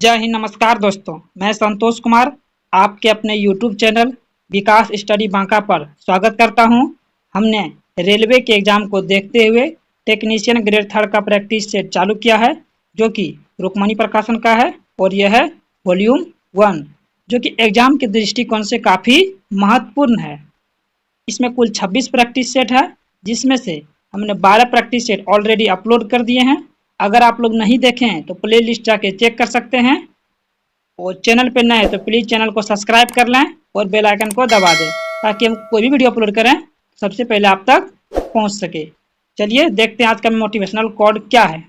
जय हिंद। नमस्कार दोस्तों, मैं संतोष कुमार आपके अपने YouTube चैनल विकास स्टडी बांका पर स्वागत करता हूं। हमने रेलवे के एग्जाम को देखते हुए टेक्नीशियन ग्रेड थर्ड का प्रैक्टिस सेट चालू किया है, जो कि रुक्मणी प्रकाशन का है और यह है वॉल्यूम 1, जो कि एग्जाम के दृष्टिकोण से काफ़ी महत्वपूर्ण है। इसमें कुल 26 प्रैक्टिस सेट है, जिसमें से हमने 12 प्रैक्टिस सेट ऑलरेडी अपलोड कर दिए हैं। अगर आप लोग नहीं देखें तो प्ले लिस्ट जाके चेक कर सकते हैं, और चैनल पे नए हैं तो प्लीज़ चैनल को सब्सक्राइब कर लें और बेल आइकन को दबा दें, ताकि हम कोई भी वीडियो अपलोड करें सबसे पहले आप तक पहुंच सके। चलिए देखते हैं आज का मोटिवेशनल कोड क्या है।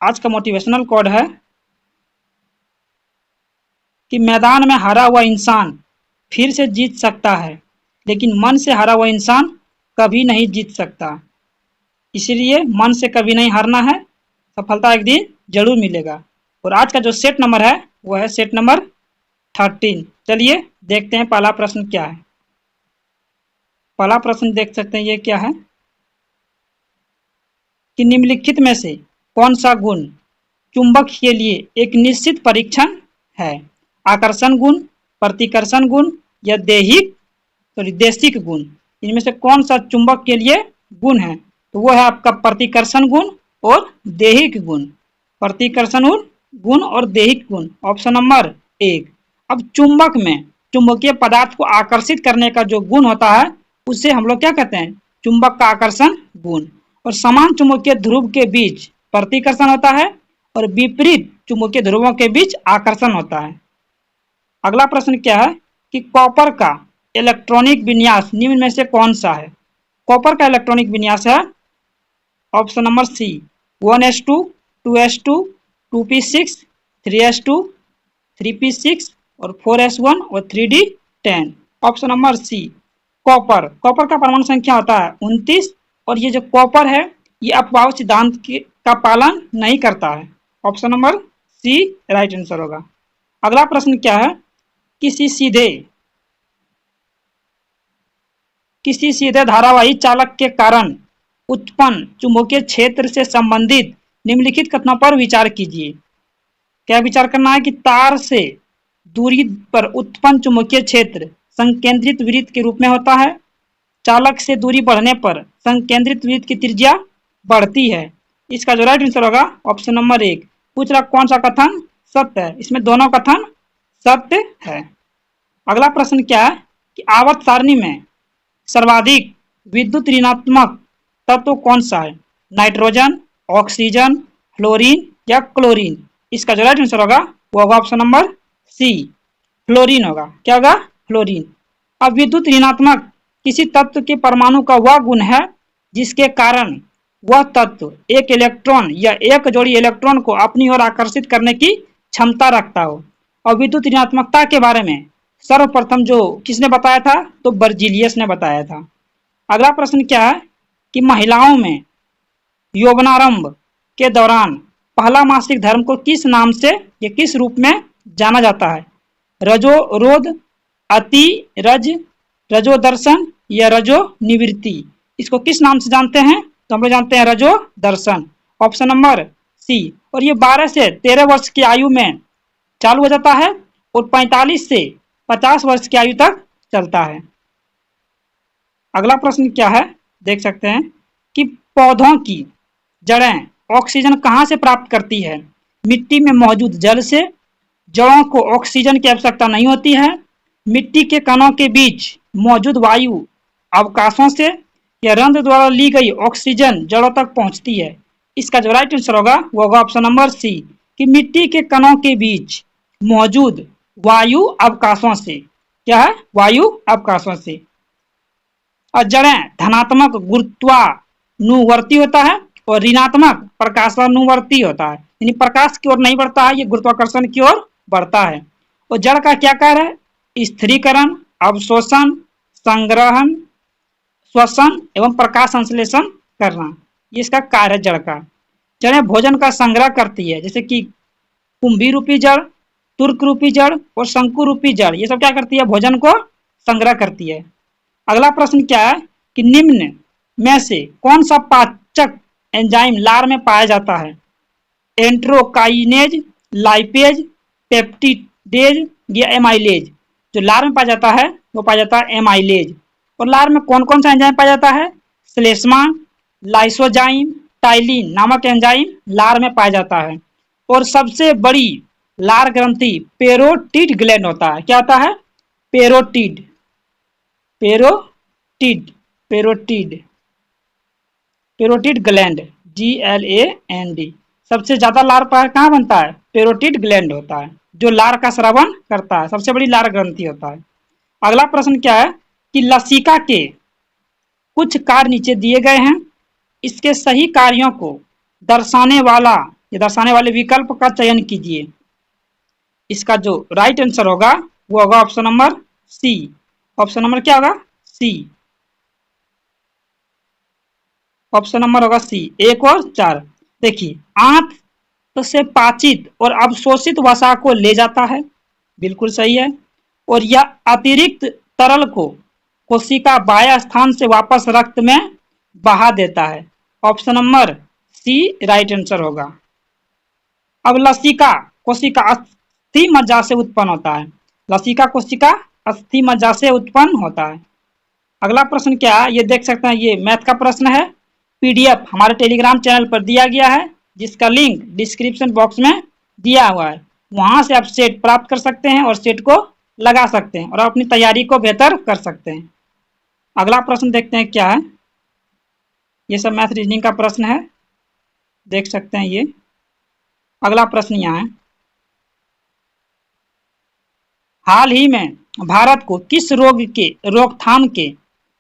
आज का मोटिवेशनल कोड है कि मैदान में हारा हुआ इंसान फिर से जीत सकता है, लेकिन मन से हारा हुआ इंसान कभी नहीं जीत सकता। इसलिए मन से कभी नहीं हारना है, सफलता एक दिन जरूर मिलेगा। और आज का जो सेट नंबर है वो है सेट नंबर 13। चलिए देखते हैं पहला प्रश्न क्या है। पहला प्रश्न देख सकते हैं, ये क्या है कि निम्नलिखित में से कौन सा गुण चुंबक के लिए एक निश्चित परीक्षण है? आकर्षण गुण, प्रतिकर्षण गुण या देशिक गुण। इनमें से कौन सा चुंबक के लिए गुण है? तो वो है आपका प्रतिकर्षण गुण और दैहिक गुण। प्रतिकर्षण गुण और दैहिक गुण, ऑप्शन नंबर 1। अब चुंबक में चुंबकीय पदार्थ को आकर्षित करने का जो गुण होता है उसे हम लोग क्या कहते हैं? चुंबक का आकर्षण गुण। और समान चुंबकीय ध्रुव के बीच प्रतिकर्षण होता है और विपरीत चुंबकीय ध्रुवों के बीच आकर्षण होता है। अगला प्रश्न क्या है कि कॉपर का इलेक्ट्रॉनिक विन्यास निम्न में से कौन सा है? कॉपर का इलेक्ट्रॉनिक विन्यास है ऑप्शन नंबर सी, 1s2, 2s2, 2p6, 3s2, 3p6 और 4s1 और 3d10। Option number C copper. Copper का परमाणु संख्या होता है 29, और ये जो कॉपर है ये अपवाह सिद्धांत का पालन नहीं करता है। Option number C right answer होगा। अगला प्रश्न क्या है, किसी सीधे धारावाही चालक के कारण उत्पन्न चुंबकीय क्षेत्र से संबंधित निम्नलिखित कथनों पर विचार कीजिए। क्या विचार करना है कि तार से दूरी पर उत्पन्न चुंबकीय क्षेत्र संकेंद्रित वृत्त के रूप में होता है। चालक से दूरी बढ़ने पर संकेंद्रित वृत्त की त्रिज्या बढ़ती है। इसका जो राइट आंसर होगा ऑप्शन नंबर 1। पूछ रहा कौन सा कथन सत्य है? इसमें दोनों कथन सत्य है। अगला प्रश्न क्या है कि आवर्त सारणी में सर्वाधिक विद्युत ऋणात्मक तत्व कौन सा है? नाइट्रोजन, ऑक्सीजन, फ्लोरीन या क्लोरीन। इसका जो राइट आंसर होगा वो होगा ऑप्शन नंबर सी, फ्लोरीन होगा। क्या होगा? फ्लोरीन। अब विद्युत ऋणात्मक किसी तत्व के परमाणु का वह गुण है जिसके कारण वह तत्व एक इलेक्ट्रॉन या एक जोड़ी इलेक्ट्रॉन को अपनी ओर आकर्षित करने की क्षमता रखता हो। और विद्युत ऋणात्मकता के बारे में सर्वप्रथम जो किसने बताया था? तो बर्जीलियस ने बताया था। अगला प्रश्न क्या है कि महिलाओं में यौवनारंभ के दौरान पहला मासिक धर्म को किस नाम से या किस रूप में जाना जाता है? रजोरोध, अति रज, रजोदर्शन या रजो निवृत्ति। इसको किस नाम से जानते हैं? तो हम लोग जानते हैं रजो दर्शन, ऑप्शन नंबर सी। और ये 12 से 13 वर्ष की आयु में चालू हो जाता है और 45 से 50 वर्ष की आयु तक चलता है। अगला प्रश्न क्या है देख सकते हैं कि पौधों की जड़ें ऑक्सीजन कहाँ से प्राप्त करती है? मिट्टी में मौजूद जल से। जड़ों को ऑक्सीजन की आवश्यकता नहीं होती है। मिट्टी के कणों के बीच मौजूद वायु अवकाशों से, या रंध्र द्वारा ली गई ऑक्सीजन जड़ों तक पहुंचती है। इसका जो राइट आंसर होगा वो होगा ऑप्शन नंबर सी, कि मिट्टी के कणों के बीच मौजूद वायु अवकाशों से। क्या है? वायु अवकाशों से। और जड़ें धनात्मक गुरुत्वानुवर्ती होता है और ऋणात्मक प्रकाशानुवर्ती होता है, यानी प्रकाश की ओर नहीं बढ़ता है, ये गुरुत्वाकर्षण की ओर बढ़ता है। और जड़ का क्या कार्य है? स्थिरीकरण, अवशोषण, संग्रहण, श्वसन एवं प्रकाश संश्लेषण करना, ये इसका कार्य है जड़ का। जड़ें भोजन का संग्रह करती है, जैसे कि कुंभी रूपी जड़, तुर्क रूपी जड़ और शंकु रूपी जड़, ये सब क्या करती है? भोजन को संग्रह करती है। अगला प्रश्न क्या है कि निम्न में से कौन सा पाचक एंजाइम लार में पाया जाता है? एंट्रोकाइनेज, लाइपेज, पेप्टिडेज या एमाइलेज? जो लार में पाया जाता है वो पाया जाता है एमाइलेज। और लार में कौन कौन सा एंजाइम पाया जाता है? श्लेष्मा, लाइसोजाइम, टाइलिन नामक एंजाइम लार में पाया जाता है। और सबसे बड़ी लार ग्रंथि पेरोटिड ग्लैंड होता है। क्या होता है? Parotid, parotid, parotid, parotid gland, GLAND। सबसे ज्यादा लार कहाँ बनता है? पेरोटिड ग्लैंड होता है जो लार का स्रावन करता है, सबसे बड़ी लार ग्रंथि होता है। अगला प्रश्न क्या है कि लसिका के कुछ कार्य नीचे दिए गए हैं, इसके सही कार्यों को दर्शाने वाला या दर्शाने वाले विकल्प का चयन कीजिए। इसका जो राइट आंसर होगा वो होगा option number C. Option number क्या होगा? सी। ऑप्शन नंबर होगा सी, 1 और 4। देखिए, आंत से पाचित और अवशोषित वसा को ले जाता है, बिल्कुल सही है। और यह अतिरिक्त तरल को कोशिका बाह्य स्थान से वापस रक्त में बहा देता है। Option number C right answer होगा। अब लसिका कोशिका अस्थि मज्जा से उत्पन्न होता है। लसिका कोशिका अस्थि मज्जा से उत्पन्न होता है। अगला प्रश्न क्या है, ये देख सकते हैं, ये मैथ का प्रश्न है। PDF हमारे टेलीग्राम चैनल पर दिया गया है, जिसका लिंक डिस्क्रिप्शन बॉक्स में दिया हुआ है। वहां से आप सेट प्राप्त कर सकते हैं और सेट को लगा सकते हैं और अपनी तैयारी को बेहतर कर सकते हैं। अगला प्रश्न देखते हैं क्या है। ये सब मैथ रीजनिंग का प्रश्न है, देख सकते हैं ये। अगला प्रश्न यहाँ है, हाल ही में भारत को किस रोग के रोकथाम के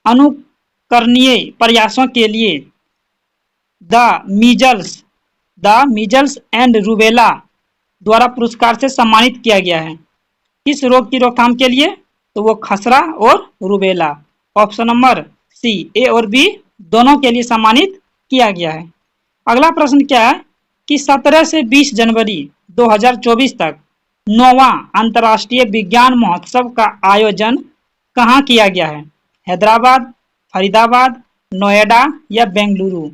अनुकरणीय प्रयासों के लिए द मीजल्स एंड रूबेला द्वारा पुरस्कार से सम्मानित किया गया है? किस रोग की रोकथाम के लिए? तो वो खसरा और रूबेला। ऑप्शन नंबर सी, ए और बी दोनों के लिए सम्मानित किया गया है। अगला प्रश्न क्या है कि 17 से 20 जनवरी 2024 तक 9वां अंतर्राष्ट्रीय विज्ञान महोत्सव का आयोजन कहाँ किया गया है? हैदराबाद, फरीदाबाद, नोएडा या बेंगलुरु?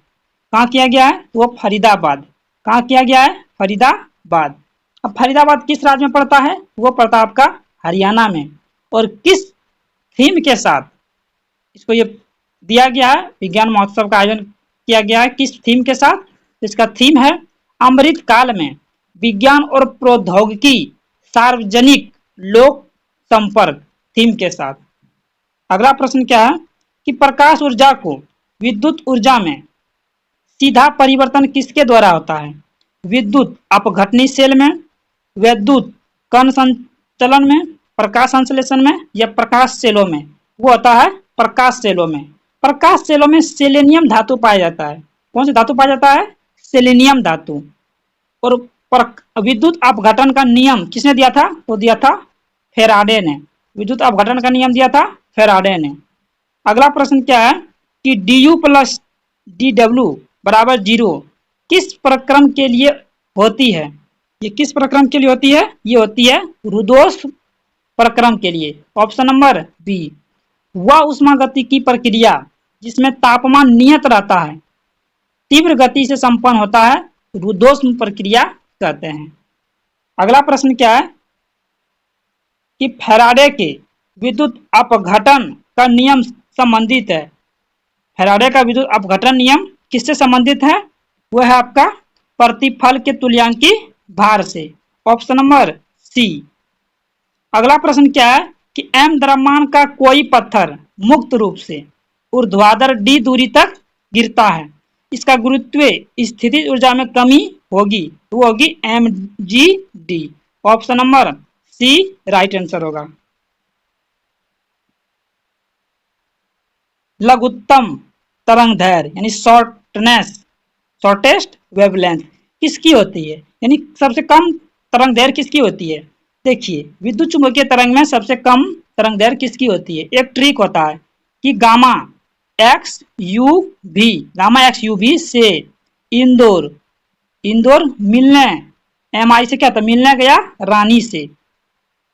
कहाँ किया गया है? वो फरीदाबाद। कहाँ किया गया है? फरीदाबाद। अब फरीदाबाद किस राज्य में पड़ता है? वो पड़ता है आपका हरियाणा में। और किस थीम के साथ इसको ये दिया गया है, विज्ञान महोत्सव का आयोजन किया गया है, किस थीम के साथ? इसका थीम है अमृत काल में विज्ञान और प्रौद्योगिकी सार्वजनिक लोक संपर्क थीम के साथ। अगला प्रश्न क्या है कि प्रकाश ऊर्जा को विद्युत ऊर्जा में सीधा परिवर्तन किसके द्वारा होता है? विद्युत अपघटनी सेल में, विद्युत कण संचलन में, प्रकाश संश्लेषण में या प्रकाश सेलों में? वो होता है प्रकाश सेलों में। प्रकाश सेलों में सेलेनियम धातु पाया जाता है। कौन सा धातु पाया जाता है? सेलेनियम धातु। और विद्युत अपघटन का नियम किसने दिया था? तो दिया था फेराडे ने। विद्युत अपघटन का नियम दिया था फेराडे ने। अगला प्रश्न क्या है कि du प्लस dw बराबर 0 किस प्रक्रम के लिए होती है? ये किस प्रक्रम के लिए होती है? ये होती है रुदोष प्रक्रम के लिए। Option number B. वह ऊष्मागतिकी प्रक्रिया जिसमें तापमान नियत रहता है, तीव्र गति से संपन्न होता है, रुदोष्म प्रक्रिया कहते हैं। अगला प्रश्न क्या है कि फैराडे के विद्युत अपघटन का नियम संबंधित है। फैराडे का विद्युत अपघटन नियम किससे संबंधित है? वो है आपका प्रतिफल के तुल्यांकी भार से। Option number C. अगला प्रश्न क्या है कि m द्रव्यमान का कोई पत्थर मुक्त रूप से ऊर्ध्वाधर d दूरी तक गिरता है, इसका गुरुत्व स्थितिज ऊर्जा में कमी होगी, वो होगी mgd। Option number C right answer होगा। लघुत्तम तरंग दैर्घ्य यानी शॉर्टेस्ट वेवलेंथ किसकी होती है? यानी सबसे कम तरंग दैर्घ्य किसकी होती है? देखिए, विद्युत चुंबकीय तरंग में सबसे कम तरंग दैर्घ्य किसकी होती है? एक ट्रिक होता है कि गामा एक्स यू भी से इंदौर मिलने MI से क्या था? मिलने गया रानी से।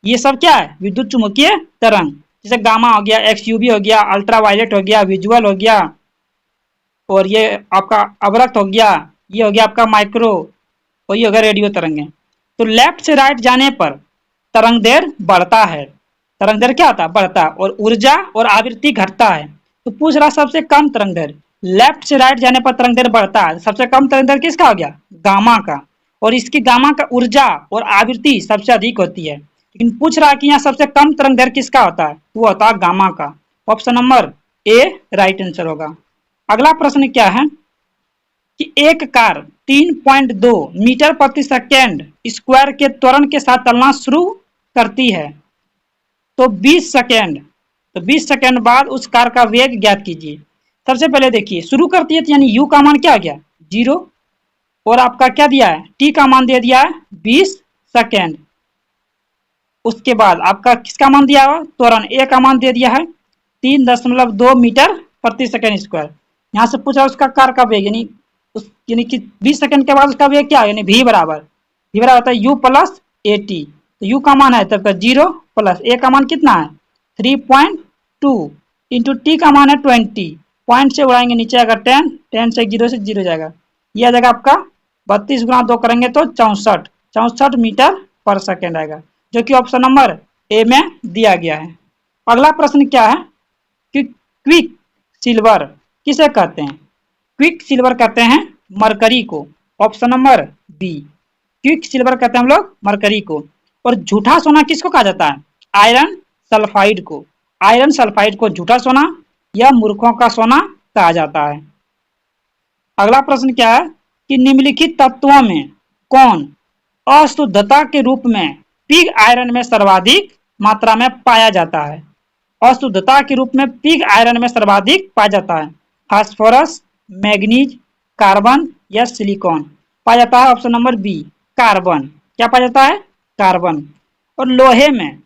ये सब क्या है? विद्युत चुंबकीय तरंग। जैसे गामा हो गया, XUV हो गया, अल्ट्रावायलेट हो गया, विजुअल हो गया, और ये आपका अवरक्त हो गया, ये हो गया आपका माइक्रो, और ये हो गया रेडियो तरंगें। तो लेफ्ट से राइट जाने पर तरंग दैर्घ्य बढ़ता है, तरंग दैर्घ्य क्या होता है, बढ़ता है, और ऊर्जा और आवृत्ति घटता है। तो पूछ रहा सबसे कम तरंग दैर्घ्य, लेफ्ट से राइट जाने पर तरंग दैर्घ्य बढ़ता है, सबसे कम तरंग दैर्घ्य किसका हो गया, गामा का, और इसकी गामा का ऊर्जा और आवृत्ति सबसे अधिक होती है। लेकिन पूछ रहा है कि यहाँ सबसे कम तरंग दैर्घ्य किसका होता है, वो होता है गामा का। Option number A right answer होगा। अगला प्रश्न क्या है कि एक कार 3.2 मीटर प्रति सेकेंड स्क्वायर के त्वरण के साथ चलना शुरू करती है, तो 20 सेकेंड, तो 20 सेकेंड बाद उस कार का वेग ज्ञात कीजिए। सबसे पहले देखिए शुरू करती है तो यानी u का मान क्या आ गया, 0, और आपका क्या दिया है, t का मान दे दिया है 20 सेकेंड। उसके बाद आपका किसका मान दिया हुआ, त्वरण a का मान दे दिया है 3.2 मीटर प्रति सेकेंड स्क्वायर। यहाँ से पूछा उसका कार का वेग, यानी कि 20 सेकंड के बाद उसका वेग क्या है, यानी v बराबर होता है u प्लस ए टी। तो u का मान है तब का 0 प्लस a का मान कितना है 3.2 इंटू टी का मान है 20, पॉइंट से उड़ाएंगे नीचे आएगा 10, 10 से 0 से 0 जाएगा, यह आ जाएगा आपका 32 गुना 2 करेंगे तो 64 मीटर पर सेकेंड आएगा, जो कि ऑप्शन नंबर ए में दिया गया है। अगला प्रश्न क्या है कि क्विक सिल्वर किसे कहते हैं, क्विक सिल्वर कहते हैं मरकरी को, option number B, quicksilver कहते हैं हम लोग मरकरी को। और झूठा सोना किसको कहा जाता है, आयरन सल्फाइड को, आयरन सल्फाइड को झूठा सोना या मूर्खों का सोना कहा जाता है। अगला प्रश्न क्या है कि निम्नलिखित तत्वों में कौन अशुद्धता के रूप में पिग आयरन में सर्वाधिक मात्रा में पाया जाता है, अशुद्धता के रूप में पिग आयरन में सर्वाधिक पाया जाता है, फास्फोरस, मैग्नीज, कार्बन या सिलिकॉन पाया जाता है, ऑप्शन नंबर बी कार्बन, क्या पाया जाता है, कार्बन। और लोहे में,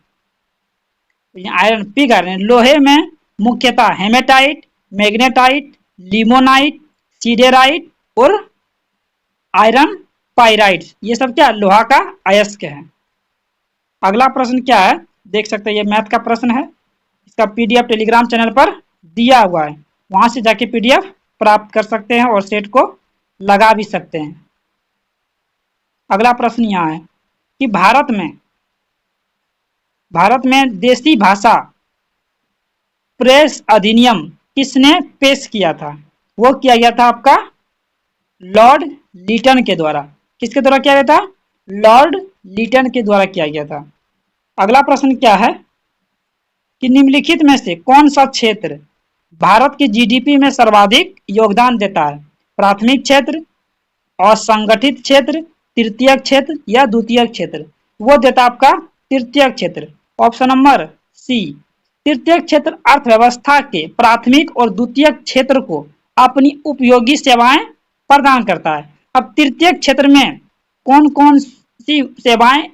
आयरन पिग आयरन, लोहे में मुख्यतः हेमेटाइट, मैग्नेटाइट, लिमोनाइट, सीडेराइट और आयरन पाइराइट, ये सब क्या लोहा का अयस्क है। अगला प्रश्न क्या है देख सकते हैं, ये मैथ का प्रश्न है, इसका पीडीएफ टेलीग्राम चैनल पर दिया हुआ है, वहां से जाके पीडीएफ प्राप्त कर सकते हैं और सेट को लगा भी सकते हैं। अगला प्रश्न यहाँ है कि भारत में देसी भाषा प्रेस अधिनियम किसने पेश किया था, वो किया गया था आपका लॉर्ड लीटन के द्वारा, किसके द्वारा किया गया था, लॉर्ड लीटन के द्वारा किया गया था। अगला प्रश्न क्या है कि निम्नलिखित में से कौन सा क्षेत्र भारत की जीडीपी में सर्वाधिक योगदान देता है, प्राथमिक क्षेत्र, असंगठित क्षेत्र, तृतीय क्षेत्र या द्वितीय क्षेत्र, वो देता आपका तृतीय क्षेत्र, ऑप्शन नंबर सी, तृतीय क्षेत्र अर्थव्यवस्था के प्राथमिक और द्वितीय क्षेत्र को अपनी उपयोगी सेवाएं प्रदान करता है। अब तृतीय क्षेत्र में कौन कौन सी सेवाएं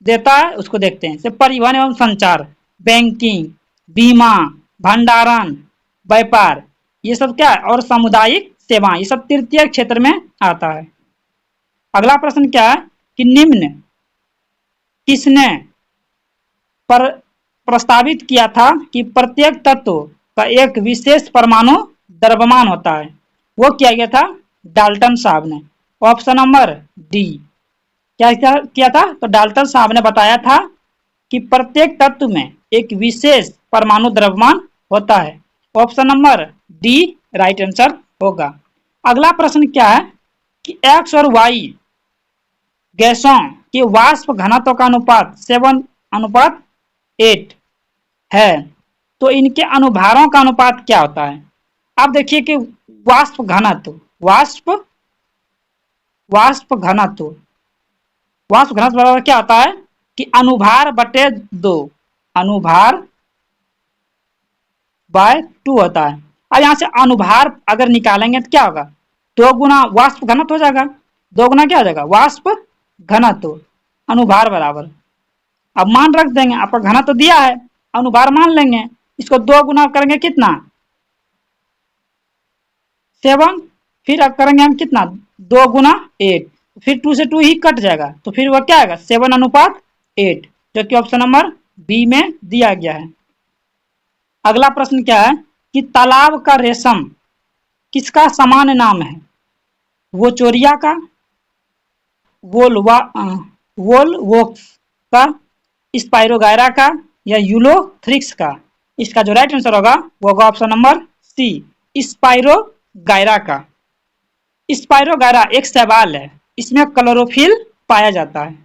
देता है उसको देखते हैं, परिवहन एवं संचार, बैंकिंग, बीमा, भंडारण, व्यापार, ये सब क्या है, और सामुदायिक सेवाएं, ये सब तृतीय क्षेत्र में आता है। अगला प्रश्न क्या है कि निम्न किसने प्रस्तावित किया था कि प्रत्येक तत्व का एक विशेष परमाणु द्रव्यमान होता है, वो किया गया था डाल्टन साहब ने, ऑप्शन नंबर डी, क्या किया था, तो डाल्टन साहब ने बताया था कि प्रत्येक तत्व में एक विशेष परमाणु द्रव्यमान होता है, option number D right answer होगा। अगला प्रश्न क्या है कि एक्स और वाई गैसों के वाष्प घनत्व का अनुपात 7:8 है, तो इनके अनुभारों का अनुपात क्या होता है। आप देखिए कि वाष्प घनत्व बराबर क्या होता है कि अनुभार बटे 2, अनुभार बाय 2 होता है। अब यहाँ से अनुभार अगर निकालेंगे तो क्या होगा, 2 गुना वाष्प घनत्व हो जाएगा, 2 गुना क्या हो जाएगा वाष्प घनत्व, अनुभार बराबर, अब मान रख देंगे, आपका घनत्व दिया है, अनुभार मान लेंगे, इसको 2 गुना करेंगे कितना 7, फिर अब करेंगे हम कितना 2 गुना 8, फिर 2 से 2 ही कट जाएगा, तो फिर वह क्या आएगा 7:8, जो कि ऑप्शन नंबर बी में दिया गया है। अगला प्रश्न क्या है कि तालाब का रेशम किसका सामान्य नाम है? वोचोरिया का, वोल्वा वोल्वोक्स का, स्पाइरोगायरा का, या यूलोथ्रिक्स का? इसका जो राइट आंसर होगा वो होगा ऑप्शन नंबर सी, स्पाइरोगायरा का। स्पाइरोगायरा एक शैवाल है, इसमें क्लोरोफिल पाया जाता है।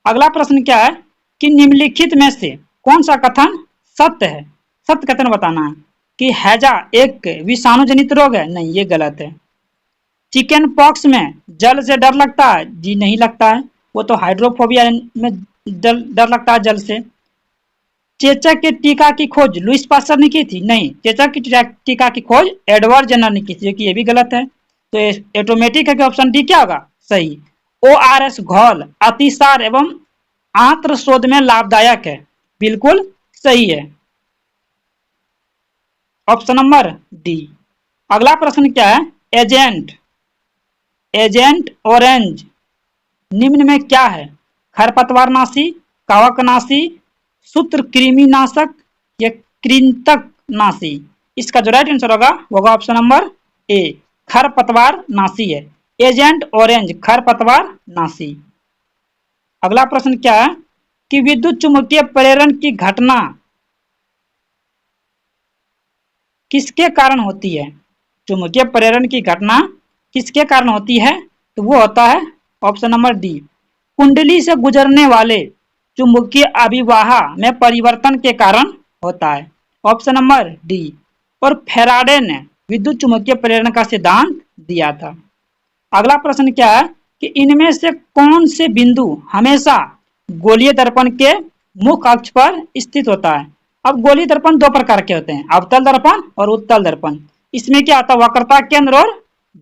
अगला प्रश्न क्या है कि निम्नलिखित में से कौन सा कथन सत्य है? सत्य कथन बताना है कि हैजा एक विषाणु जनित रोग है। नहीं, ये गलत है। चिकन पॉक्स में जल से डर लगता है? जी नहीं लगता है, वो तो हाइड्रोफोबिया में डर लगता है जल से। चेचक के टीका की खोज लुईस पास्चर ने की थी? नहीं, चेचक की टीका की खोज एडवर्ड जेनर ने की थी, जो कि ये भी गलत है। तो ऑटोमेटिक है कि ऑप्शन डी क्या होगा सही। ORS घोल अतिसार एवं आंत्र शोध में लाभदायक है, बिल्कुल सही है, ऑप्शन नंबर डी। अगला प्रश्न क्या है, एजेंट एजेंट ऑरेंज निम्न में क्या है? खरपतवारनाशी, कवकनाशी, सूत्रकृमिनाशक या कृंतकनाशी? इसका जो राइट आंसर होगा वो होगा ऑप्शन नंबर ए, खरपतवारनाशी है। एजेंट ऑरेंज खरपतवारनाशी। अगला प्रश्न क्या है कि विद्युत चुम्बकीय प्रेरण की घटना किसके कारण होती है? चुम्बकीय प्रेरण की घटना किसके कारण होती है? तो वो होता है ऑप्शन नंबर डी, कुंडली से गुजरने वाले चुंबकीय अभिवाह में परिवर्तन के कारण होता है, ऑप्शन नंबर डी। और फैराडे ने विद्युत चुम्बकीय प्रेरण का सिद्धांत दिया था। अगला प्रश्न क्या है कि इनमें से कौन से बिंदु हमेशा गोलीय दर्पण के मुख्य अक्ष पर स्थित होता है? अब गोलीय दर्पण दो प्रकार के होते हैं, अवतल दर्पण और उत्तल दर्पण। इसमें क्या आता है, वक्रता केंद्र और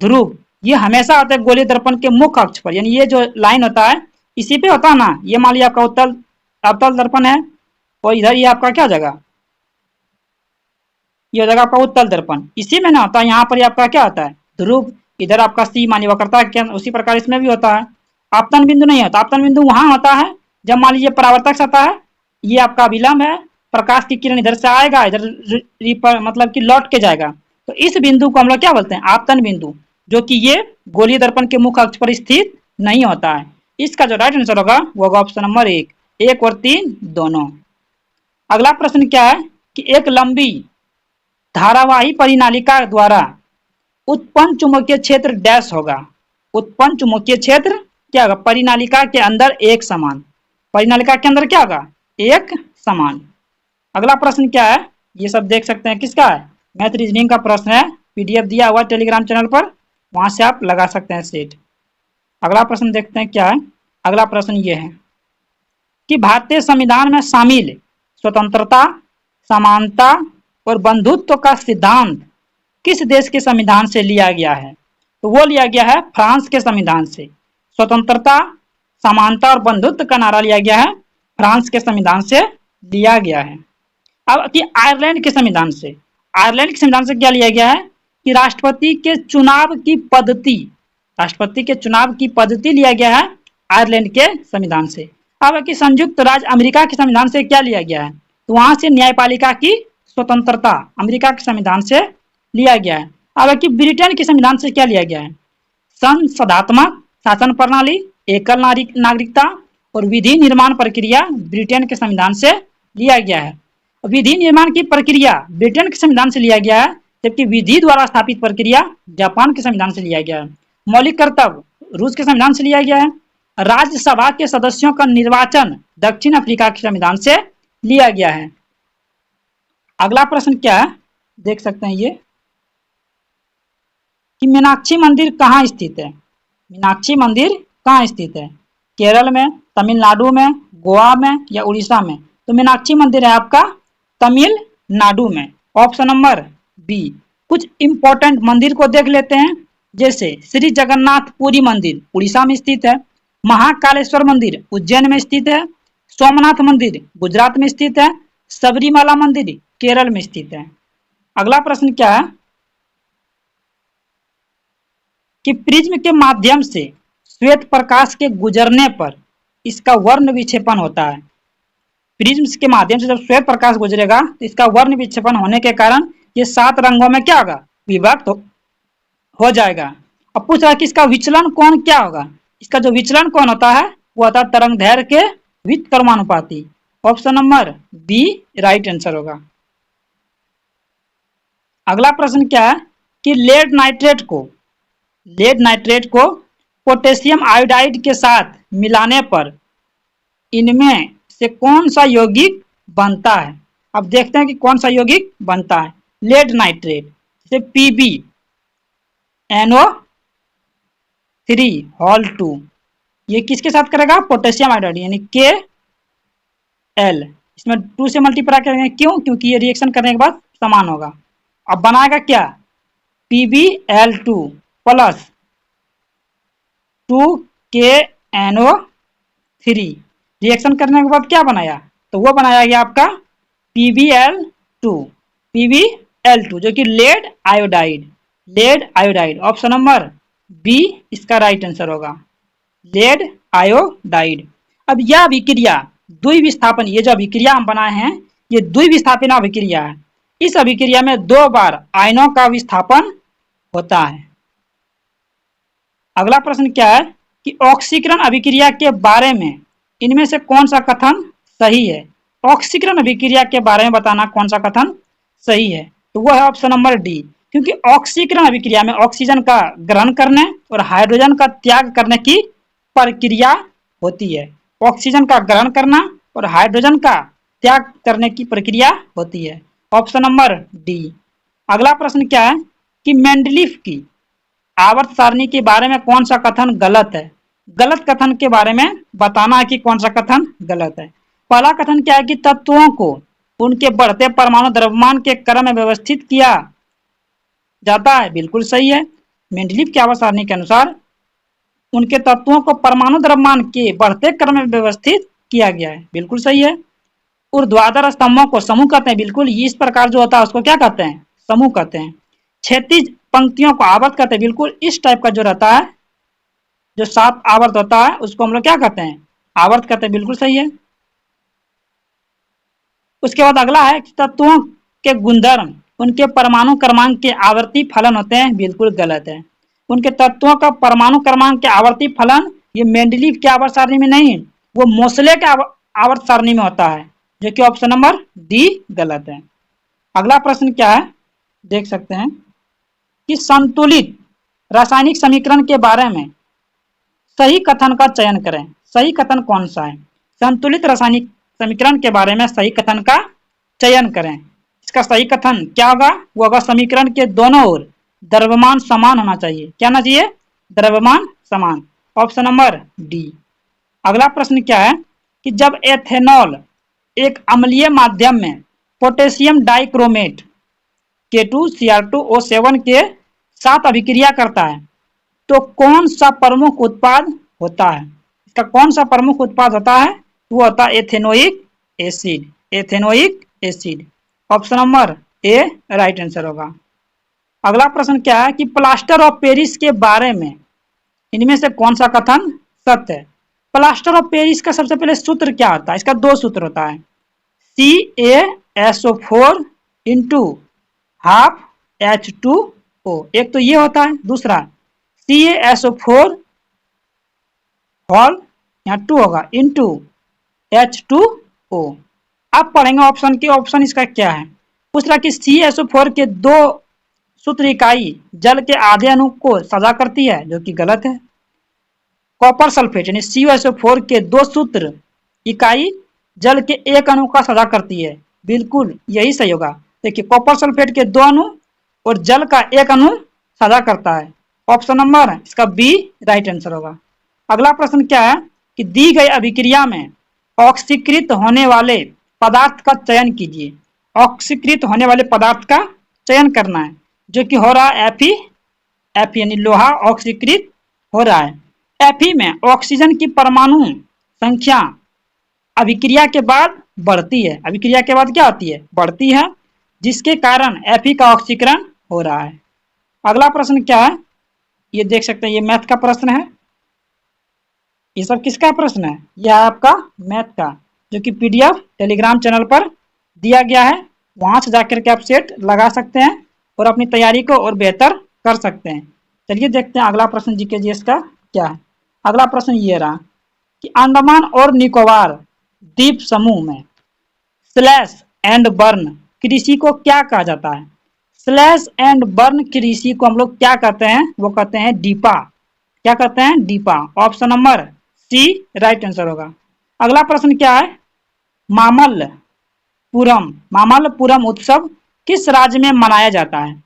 ध्रुव, ये हमेशा आता है गोलीय दर्पण के मुख्य अक्ष पर, यानी ये जो लाइन होता है इसी पे होता है ना। ये मान लिया आपका उत्तल अवतल दर्पण है और इधर ये आपका क्या जगह, ये जगह आपका उत्तल दर्पण, इसी में ना होता है। यहाँ पर आपका क्या होता है ध्रुव, इधर आपका सी मानी वक्रता केंद्र, उसी प्रकार इसमें भी होता है। आपतन बिंदु नहीं होता, आपतन बिंदु वहां होता है जब मान लीजिए परावर्तक सतह है, ये आपका विलंब है, प्रकाश की किरण इधर से आएगा, इधर मतलब कि लौट के जाएगा, तो इस बिंदु को हम लोग क्या बोलते हैं आपतन बिंदु, जो कि ये गोलीय दर्पण के मुख्य अक्ष पर स्थित नहीं होता है। इसका जो राइट आंसर होगा वो होगा ऑप्शन नंबर एक और 3 दोनों। अगला प्रश्न क्या है कि एक लंबी धारावाही परिनालिका द्वारा उत्पन्न चुंबकीय क्षेत्र डैश होगा। उत्पन्न चुंबकीय क्षेत्र क्या होगा, परिनालिका के अंदर एक समान, परिनालिका के अंदर क्या होगा एक समान। अगला प्रश्न क्या है, ये सब देख सकते हैं किसका है, मैथ रीजनिंग का प्रश्न है, PDF दिया हुआ टेलीग्राम चैनल पर, वहां से आप लगा सकते हैं सेट। अगला प्रश्न देखते हैं क्या है। अगला प्रश्न ये है कि भारतीय संविधान में शामिल स्वतंत्रता, समानता और बंधुत्व का सिद्धांत किस देश के संविधान से लिया गया है? तो वो लिया गया है फ्रांस के संविधान से। स्वतंत्रता, समानता और बंधुत्व का नारा लिया गया है फ्रांस के संविधान से लिया गया है। अब कि आयरलैंड के संविधान से, आयरलैंड के संविधान से क्या लिया गया है कि राष्ट्रपति के चुनाव की पद्धति, राष्ट्रपति के चुनाव की पद्धति लिया गया है आयरलैंड के संविधान से। अब कि संयुक्त राज्य अमेरिका के संविधान से क्या लिया गया है, तो वहां से न्यायपालिका की स्वतंत्रता अमेरिका के संविधान से लिया गया है। अब कि ब्रिटेन के संविधान से क्या लिया गया है, संसदात्मक शासन प्रणाली, एकल नागरिकता और विधि निर्माण प्रक्रिया ब्रिटेन के संविधान से लिया गया है। विधि निर्माण की प्रक्रिया ब्रिटेन के संविधान से लिया गया है, जबकि विधि द्वारा स्थापित प्रक्रिया जापान के संविधान से लिया गया है। मौलिक कर्तव्य रूस के संविधान से लिया गया है। राज्यसभा के सदस्यों का निर्वाचन दक्षिण अफ्रीका के संविधान से लिया गया है। अगला प्रश्न क्या है, देख सकते हैं ये कि मीनाक्षी मंदिर कहाँ स्थित है? मीनाक्षी मंदिर कहाँ स्थित है, केरल में, तमिलनाडु में, गोवा में या उड़ीसा में? तो मीनाक्षी मंदिर है आपका तमिलनाडु में, ऑप्शन नंबर बी। कुछ इंपॉर्टेंट मंदिर को देख लेते हैं, जैसे श्री जगन्नाथ पुरी मंदिर उड़ीसा में स्थित है, महाकालेश्वर मंदिर उज्जैन में स्थित है, सोमनाथ मंदिर गुजरात में स्थित है, सबरीमाला मंदिर केरल में स्थित है। अगला प्रश्न क्या है कि प्रिज्म के माध्यम से श्वेत प्रकाश के गुजरने पर इसका वर्ण विक्षेपण होता है। प्रिज्म के माध्यम से जब श्वेत प्रकाश गुजरेगा तो इसका वर्ण विक्षेपण होने के कारण ये 7 रंगों में क्या होगा विभक्त हो जाएगा। अब पूछ रहा है कि इसका विचलन कोण क्या होगा। इसका जो विचलन कोण होता है वो होता है तरंग दैर्घ्य के व्युत्क्रमानुपाती। Option number B right answer होगा। अगला प्रश्न क्या है कि लेड नाइट्रेट को पोटेशियम आयोडाइड के साथ मिलाने पर इनमें से कौन सा यौगिक बनता है। अब देखते हैं कि कौन सा यौगिक बनता है। लेड नाइट्रेट जैसे पीबी NO3 ये किसके साथ करेगा, पोटेशियम आयोडाइड यानी KL, इसमें 2 से मल्टीप्लाई करेंगे, क्यों, क्योंकि ये रिएक्शन करने के बाद समान होगा। अब बनाएगा क्या, PbL2 प्लस 2KNO3, रिएक्शन करने के बाद क्या बनाया, तो वो बनाया गया आपका PbL2 जो कि lead iodide. Option number B इसका राइट आंसर होगा, लेड आयोडाइड। अब यह अभिक्रिया द्विविस्थापन, ये जो अभिक्रिया हम बनाए हैं ये द्विविस्थापन अभिक्रिया है। इस अभिक्रिया में 2 बार आयनों का विस्थापन होता है। अगला प्रश्न क्या है कि ऑक्सीकरण अभिक्रिया के बारे में इनमें से कौन सा कथन सही है। ऑक्सीकरण अभिक्रिया के बारे में बताना कौन सा कथन सही है, तो वो है ऑप्शन नंबर डी, क्योंकि ऑक्सीकरण अभिक्रिया में ऑक्सीजन का ग्रहण करने और हाइड्रोजन का त्याग करने की प्रक्रिया होती है। ऑक्सीजन का ग्रहण करना और हाइड्रोजन का त्याग करने की प्रक्रिया होती है। Option number D. अगला प्रश्न क्या है कि मेंडलीफ की आवर्त सारणी के बारे में कौन सा कथन गलत है। गलत कथन के बारे में बताना है कि कौन सा कथन गलत है। पहला कथन क्या है कि तत्वों को उनके बढ़ते परमाणु द्रव्यमान के क्रम में व्यवस्थित किया जाता है, बिल्कुल सही है। मेंडलीफ की आवर्त सारणी के अनुसार उनके तत्वों को परमाणु द्रव्यमान के बढ़ते क्रम में व्यवस्थित किया गया है, बिल्कुल सही है। ऊर्ध्वाधर स्तंभों को समूह कहते हैं, बिल्कुल इस प्रकार जो होता है उसको क्या कहते हैं, समूह कहते हैं। क्षैतिज पंक्तियों को आवर्त कहते हैं, बिल्कुल इस टाइप का जो रहता है, जो 7 आवर्त होता है उसको हम लोग क्या कहते हैं, आवर्त कहते हैं, बिल्कुल सही है। उसके बाद अगला है तत्वों के गुणधर्म उनके परमाणु क्रमांक के आवर्ती फलन होते हैं, बिल्कुल गलत है। उनके तत्वों का परमाणु क्रमांक के आवर्ती फलन ये मेंडलीफ के आवर्त सारणी में नहीं, वो मोसले के आवर्त सारणी में होता है, जो कि ऑप्शन नंबर डी गलत है। अगला प्रश्न क्या है देख सकते हैं कि संतुलित रासायनिक समीकरण के बारे में सही कथन का चयन करें। सही कथन कौन सा है, संतुलित रासायनिक समीकरण के बारे में सही कथन का चयन करें। इसका सही कथन क्या होगा, वो होगा समीकरण के दोनों ओर द्रव्यमान समान होना चाहिए। क्या होना चाहिए, द्रव्यमान समान। Option number D. अगला प्रश्न क्या है कि जब एथेनॉल एक अम्लीय माध्यम में पोटेशियम डाइक्रोमेट K2Cr2O7 के साथ अभिक्रिया करता है तो कौन सा प्रमुख उत्पाद होता है। इसका कौन सा प्रमुख उत्पाद होता है, वो होता है ethanoic acid. Ethanoic acid, option number A right answer होगा। अगला प्रश्न क्या है कि प्लास्टर ऑफ पेरिस के बारे में इनमें से कौन सा कथन सत्य है। प्लास्टर ऑफ पेरिस का सबसे पहले सूत्र क्या होता है, इसका 2 सूत्र होता है, CaSO4 इंटू हाफ H2O। एक तो ये होता है, दूसरा CaSO4 होल यहाँ 2 होगा इंटू H2O। अब पढ़ेंगे ऑप्शन की, ऑप्शन इसका क्या है। पूछ रहा कि CaSO4 के 2 सूत्र इकाई जल के आधे अणु को सजा करती है, जो कि गलत है। कॉपर सल्फेट यानी CaSO4 के 2 सूत्र इकाई जल के 1 अणु का सजा करती है, बिल्कुल यही सही होगा। देखिए कॉपर सल्फेट के 2 अणु और जल का 1 अणु सजा करता है। ऑप्शन नंबर इसका बी राइट आंसर होगा। अगला प्रश्न क्या है कि दी गई अभिक्रिया में ऑक्सीकृत होने वाले पदार्थ का चयन कीजिए। ऑक्सीकृत होने वाले पदार्थ का चयन करना है, जो कि हो रहा है Fe यानी लोहा ऑक्सीकृत हो रहा है। Fe में ऑक्सीजन की परमाणु संख्या अभिक्रिया के बाद बढ़ती है। अभिक्रिया के बाद क्या होती है, बढ़ती है, जिसके कारण Fe का ऑक्सीकरण हो रहा है। अगला प्रश्न क्या है, ये देख सकते हैं, ये मैथ का प्रश्न है। ये सब किसका प्रश्न है, यह है आपका मैथ का, जो कि PDF टेलीग्राम चैनल पर दिया गया है। वहां से जाकर के आप सेट लगा सकते हैं और अपनी तैयारी को और बेहतर कर सकते हैं। चलिए देखते हैं अगला प्रश्न जीके जीएस का क्या है। अगला प्रश्न ये रहा कि अंडमान और निकोबार द्वीप समूह में स्लैश एंड बर्न कृषि को क्या कहा जाता है? स्लैश एंड बर्न कृषि को हम लोग क्या कहते हैं? वो कहते हैं डीपा। क्या कहते हैं? डीपा। Option number C right answer होगा। अगला प्रश्न क्या है? मामल्लपुरम उत्सव किस राज्य में मनाया जाता है?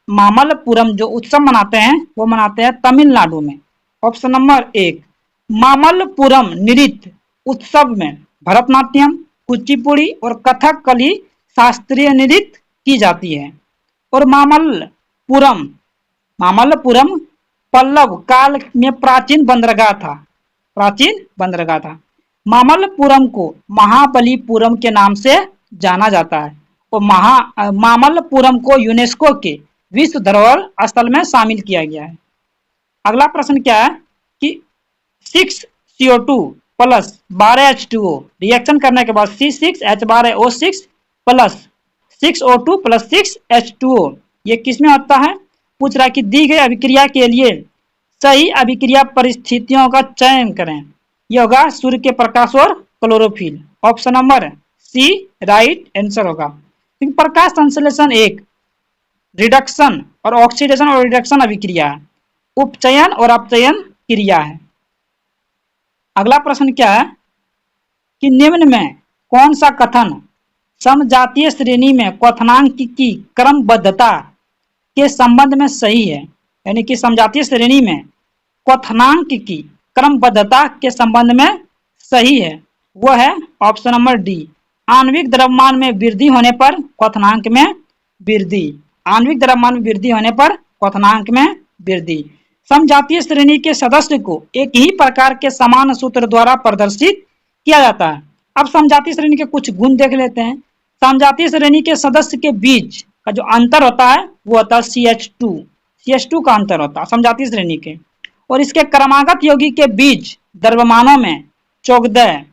मामल्लपुरम जो उत्सव मनाते हैं वो मनाते हैं तमिलनाडु में। ऑप्शन नंबर एक। मामल्लपुरम नृत्य उत्सव में भरतनाट्यम, कुचिपुड़ी और कथकली शास्त्रीय नृत्य की जाती है। और मामल्लपुरम पल्लव काल में प्राचीन बंदरगाह था। मामल्लपुरम को महाबलीपुरम के नाम से जाना जाता है और मामल्लपुरम को यूनेस्को के विश्व धरोहर स्थल में शामिल किया गया है। अगला प्रश्न क्या है कि 6CO2 प्लस 12H2O रिएक्शन करने के बाद C6H12O6 plus 6O2 plus 6H2O ये किसमें होता है? पूछ रहा है कि दी गई अभिक्रिया के लिए सही अभिक्रिया परिस्थितियों का चयन करें। यह होगा सूर्य के प्रकाश और chlorophyll. Option number C right answer होगा। प्रकाश संश्लेषण एक रिडक्शन और ऑक्सीडेशन और रिडक्शन अभिक्रिया है, उपचयन और अपचयन क्रिया है। अगला प्रश्न क्या है कि निम्न में कौन सा कथन समजातीय श्रेणी में क्वथनांक की क्रमबद्धता के संबंध में सही है? यानी कि समजातीय श्रेणी में क्वथनांक की क्रमबद्धता के संबंध में सही है, वो है ऑप्शन नंबर डी। आणविक द्रव्यमान में वृद्धि होने पर क्वथनांक में वृद्धि। आणविक द्रव्यमान में वृद्धि होने पर क्वथनांक में वृद्धि। समजातीय श्रेणी के सदस्य को एक ही प्रकार के समान सूत्र द्वारा प्रदर्शित किया जाता है। अब समजातीय श्रेणी के कुछ गुण देख लेते हैं। समजातीय श्रेणी के सदस्य के बीच का जो अंतर होता है वो होता है CH2 का अंतर होता है समजातीय श्रेणी के। और इसके क्रमागत यौगिक के बीच द्रव्यमानों में 14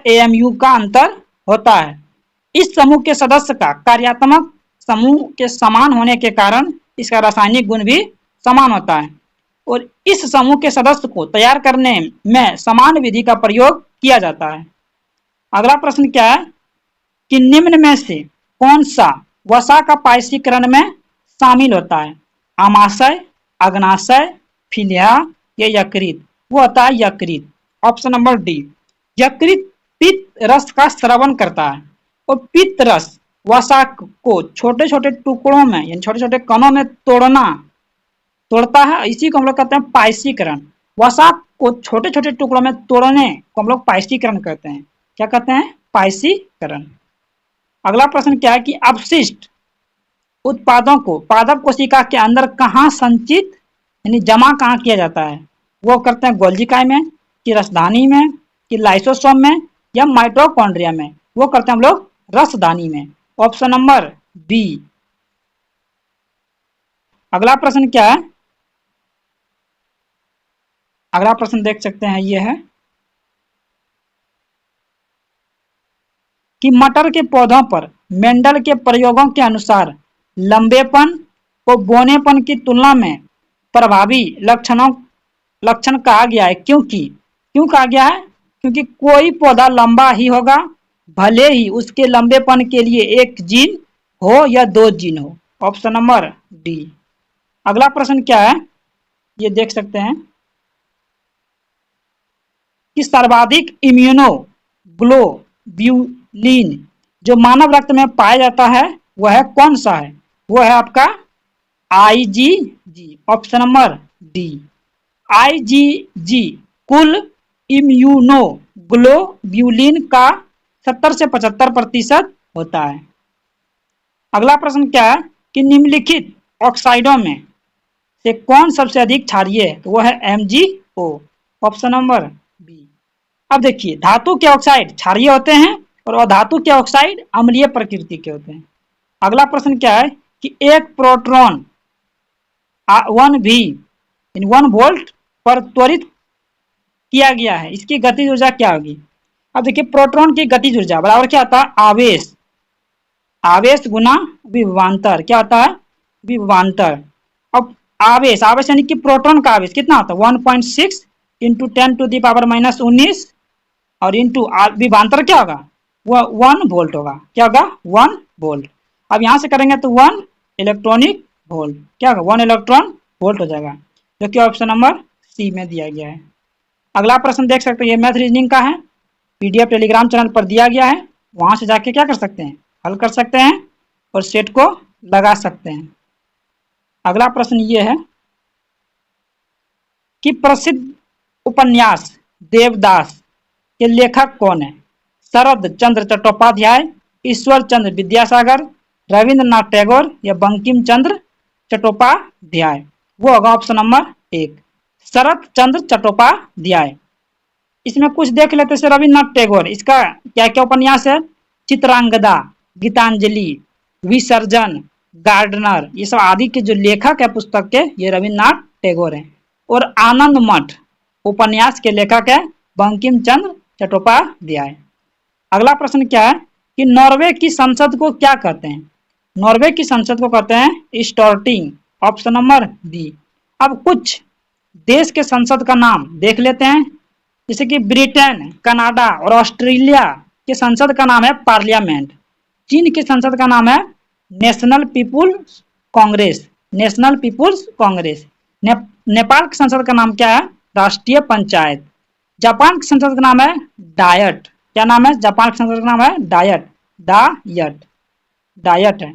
AMU का अंतर होता है। इस समूह के सदस्य का कार्यात्मक समूह के समान होने के कारण इसका रासायनिक गुण भी समान होता है और इस समूह के सदस्य को तैयार करने में समान विधि का प्रयोग किया जाता है। अगला प्रश्न क्या है कि निम्न में से कौन सा वसा का पाइसीकरण में शामिल होता है? आमाशय, अग्नाशय, फिलिया या यकृत? वो होता है यकृत। Option number D. यकृत पित्त रस का स्रवण करता है और पित्त रस वसा को छोटे छोटे टुकड़ों में यानी छोटे छोटे कणों में तोड़ता है। इसी को हम लोग कहते हैं पाइसीकरण। वसा को छोटे छोटे टुकड़ों में तोड़ने को हम लोग पाइसीकरण कहते हैं। क्या कहते हैं? पाइसीकरण। अगला प्रश्न क्या है कि अपशिष्ट उत्पादों को पादप कोशिका के अंदर कहाँ संचित यानी जमा कहाँ किया जाता है? वो करते हैं गोल्गी काई में, कि रसधानी में, कि लाइसोसोम में या माइटोकॉन्ड्रिया में? वो करते हैं हम लोग रसधानी में। Option number B. अगला प्रश्न क्या है? अगला प्रश्न देख सकते हैं, ये है कि मटर के पौधों पर मेंडल के प्रयोगों के अनुसार लंबेपन को बौनेपन की तुलना में प्रभावी लक्षण कहा गया है। क्यों कहा गया है? क्योंकि कोई पौधा लंबा ही होगा भले ही उसके लंबेपन के लिए एक जीन हो या 2 जीन हो। Option number D. अगला प्रश्न क्या है? ये देख सकते हैं कि सर्वाधिक इम्यूनोग्लोब्यूलिन जो मानव रक्त में पाया जाता है वह कौन सा है? वो है आपका IgG। Option number D. IgG कुल इम्यूनोग्लोब्यूलिन का 70 से 75% होता है। अगला प्रश्न क्या है कि निम्नलिखित ऑक्साइडों में से कौन सबसे अधिक क्षारीय है? तो वो है MgO। Option number B. अब देखिए, धातु के ऑक्साइड क्षारीय होते हैं और अधातु के ऑक्साइड अम्लीय प्रकृति के होते हैं। अगला प्रश्न क्या है कि एक प्रोटॉन 1 वोल्ट पर त्वरित किया गया है, इसकी गतिज ऊर्जा क्या होगी? अब देखिए, प्रोटॉन की गतिज ऊर्जा बराबर क्या होता है? आवेश गुना विभवांतर। क्या होता है? विभवांतर। अब आवेश, आवेश यानी कि प्रोटॉन का आवेश कितना होता है 1.6 इंटू 10⁻⁻19 और इंटू विभवांतर क्या होगा वह 1 वोल्ट होगा। क्या होगा 1 वोल्ट। अब यहाँ से करेंगे तो 1 इलेक्ट्रॉनिक वोल्ट, क्या होगा 1 इलेक्ट्रॉन वोल्ट हो जाएगा, जो कि ऑप्शन नंबर सी में दिया गया है। अगला प्रश्न देख सकते हैं, ये मैथ रीजनिंग का है, पीडीएफ टेलीग्राम चैनल पर दिया गया है, वहां से जाके क्या कर सकते हैं, हल कर सकते हैं और सेट को लगा सकते हैं। अगला प्रश्न ये है कि प्रसिद्ध उपन्यास देवदास के लेखक कौन है? शरद चंद्र चट्टोपाध्याय, ईश्वर चंद्र विद्यासागर, रविंद्रनाथ टैगोर या बंकिम चंद्र चट्टोपाध्याय। वो होगा ऑप्शन नंबर 1 शरद चंद्र चट्टोपाध्याय। इसमें कुछ देख लेते हैं, रविन्द्रनाथ टैगोर, इसका क्या क्या उपन्यास है, चित्रांगदा, गीतांजलि, विसर्जन, गार्डनर, ये सब आदि के जो लेखक है पुस्तक के ये रविन्द्रनाथ टैगोर हैं। और आनंद मठ उपन्यास के लेखक है बंकिम चंद्र चट्टोपाध्याय। अगला प्रश्न क्या है कि नॉर्वे की संसद को क्या कहते हैं? नॉर्वे की संसद को कहते हैं स्टोर्टिंग, ऑप्शन नंबर बी। अब कुछ देश के संसद का नाम देख लेते हैं, जैसे कि ब्रिटेन, कनाडा और ऑस्ट्रेलिया के संसद का नाम है पार्लियामेंट। चीन के संसद का नाम है National People's Congress, National People's Congress. Nepal के संसद का नाम क्या है, राष्ट्रीय पंचायत। जापान के संसद का नाम है डायट, क्या नाम है, जापान के संसद का नाम है डायट, डायट, डायट है।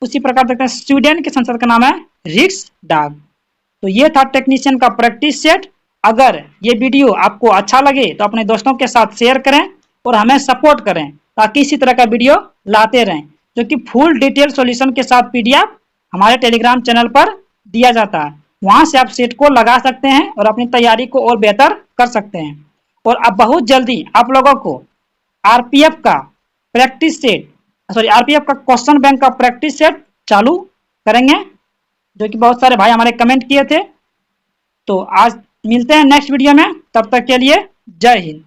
उसी प्रकार देखते हैं स्वीडन के संसद का नाम है रिक्सडाग। तो ये था टेक्नीशियन का प्रैक्टिस सेट। अगर ये वीडियो आपको अच्छा लगे तो अपने दोस्तों के साथ शेयर करें और हमें सपोर्ट करें ताकि इसी तरह का वीडियो लाते रहें, जो कि फुल डिटेल सॉल्यूशन के साथ पीडीएफ हमारे टेलीग्राम चैनल पर दिया जाता है। वहां से आप सेट को लगा सकते हैं और अपनी तैयारी को और बेहतर कर सकते हैं। और अब बहुत जल्दी आप लोगों को आरपीएफ का प्रैक्टिस सेट, सॉरी आरपीएफ का क्वेश्चन बैंक का प्रैक्टिस सेट चालू करेंगे, जो कि बहुत सारे भाई हमारे कमेंट किए थे। तो आज मिलते हैं नेक्स्ट वीडियो में, तब तक के लिए जय हिंद।